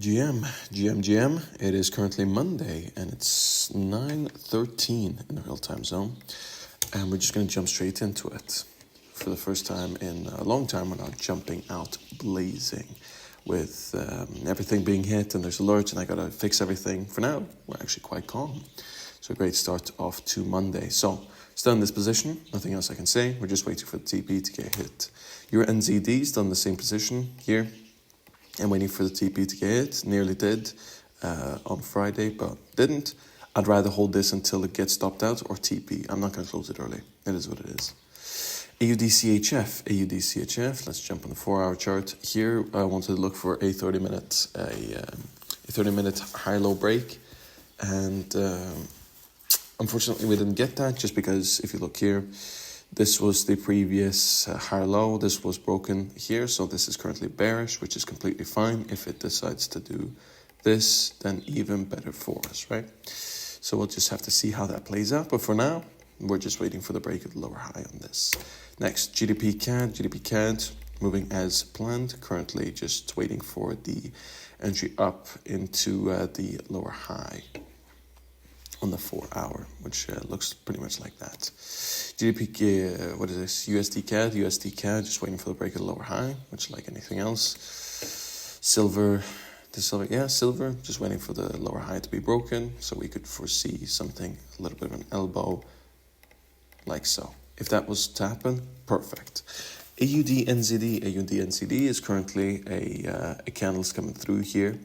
GM. It is currently Monday and it's 9:13 in the real time zone. And we're just going to jump straight into it. For the first time in a long time, we're not jumping out blazing with everything being hit and there's alerts and I got to fix everything. For now, we're actually quite calm. So a great start off to Monday. So, still in this position, nothing else I can say. We're just waiting for the TP to get hit. Your NZD still in the same position here. And waiting for the TP to get hit. Nearly did on Friday, but didn't. I'd rather hold this until it gets stopped out or TP. I'm not going to close it early. It is what it is. AUD-CHF, let's jump on the 4-hour chart. Here, I wanted to look for a 30-minute high-low break. And unfortunately, we didn't get that just because if you look here, this was the previous higher low. This was broken here, so this is currently bearish, which is completely fine. If it decides to do this, then even better for us, right? So we'll just have to see how that plays out. But for now, we're just waiting for the break of the lower high on this. Next, GDP CAD moving as planned. Currently just waiting for the entry up into the lower high on the 4-hour, which looks pretty much like that. GDP, what is this? USD CAD, just waiting for the break of the lower high, which like anything else. Silver, just waiting for the lower high to be broken, so we could foresee something, a little bit of an elbow, like so. If that was to happen, perfect. AUD-NZD is currently a candle's coming through here.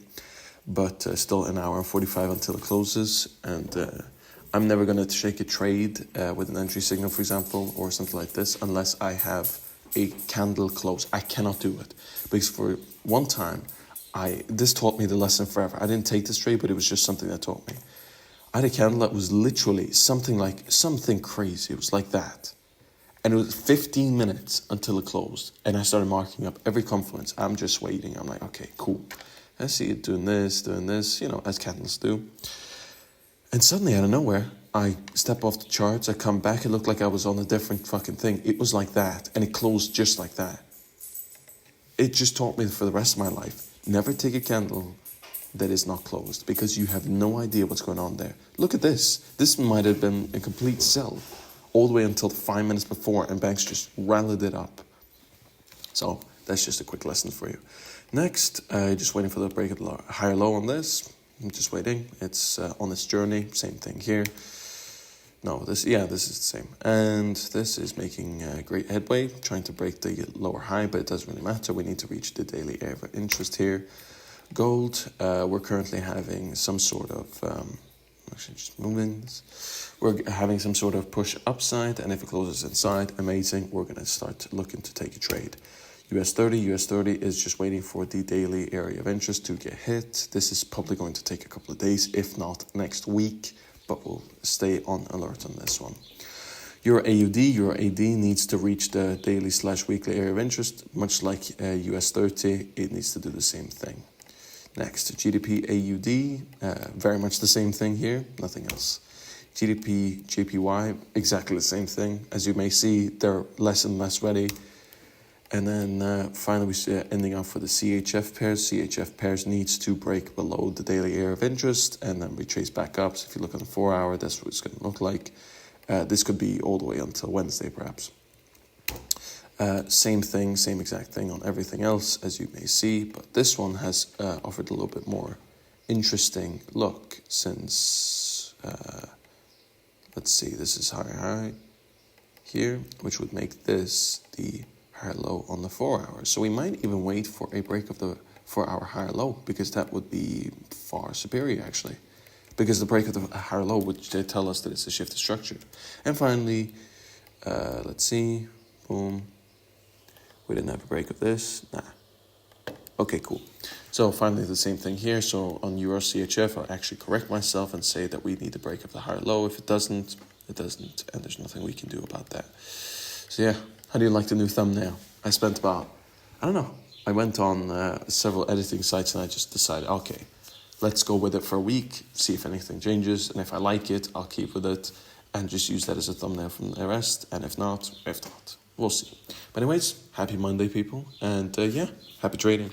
But still an hour and 45 until it closes. And I'm never going to shake a trade with an entry signal, for example, or something like this, unless I have a candle close. I cannot do it. Because for one time, this taught me the lesson forever. I didn't take this trade, but it was just something that taught me. I had a candle that was literally something crazy. It was like that. And it was 15 minutes until it closed. And I started marking up every confluence. I'm just waiting. I'm like, okay, cool. I see it doing this, as candles do. And suddenly, out of nowhere, I step off the charts, I come back, it looked like I was on a different fucking thing. It was like that, and it closed just like that. It just taught me for the rest of my life, never take a candle that is not closed, because you have no idea what's going on there. Look at this. This might have been a complete sell, all the way until 5 minutes before, and banks just rallied it up. So, that's just a quick lesson for you. Next, just waiting for the break of the higher low on this. I'm just waiting. It's on its journey. Same thing here. No, this is the same. And this is making great headway, trying to break the lower high, but it doesn't really matter. We need to reach the daily area of interest here. Gold, we're currently having some sort of, we're having some sort of push upside, and if it closes inside, amazing. We're going to start looking to take a trade. US 30 is just waiting for the daily area of interest to get hit. This is probably going to take a couple of days, if not next week, but we'll stay on alert on this one. Your AD needs to reach the daily/weekly area of interest, much like US 30, it needs to do the same thing. Next, GDP AUD, very much the same thing here, nothing else. GDP JPY, exactly the same thing. As you may see, they're less and less ready. And then finally, we're ending up for the CHF pairs. CHF pairs needs to break below the daily area of interest and then retrace back up. So if you look on the 4-hour, that's what it's going to look like. This could be all the way until Wednesday, perhaps. Same exact thing on everything else, as you may see. But this one has offered a little bit more interesting look since, let's see, this is high here, which would make this the higher low on the 4-hour. So we might even wait for a break of the 4-hour higher low, because that would be far superior actually. Because the break of the higher low would tell us that it's a shift of structure. And finally, let's see, boom. We didn't have a break of this, nah. Okay, cool. So finally the same thing here. So on Euro CHF, I'll actually correct myself and say that we need a break of the higher low. If it doesn't, it doesn't, and there's nothing we can do about that. So yeah. How do you like the new thumbnail? I spent about, I went on several editing sites and I just decided, okay, let's go with it for a week, see if anything changes. And if I like it, I'll keep with it and just use that as a thumbnail from the rest. And if not, we'll see. But anyways, happy Monday, people. And happy trading.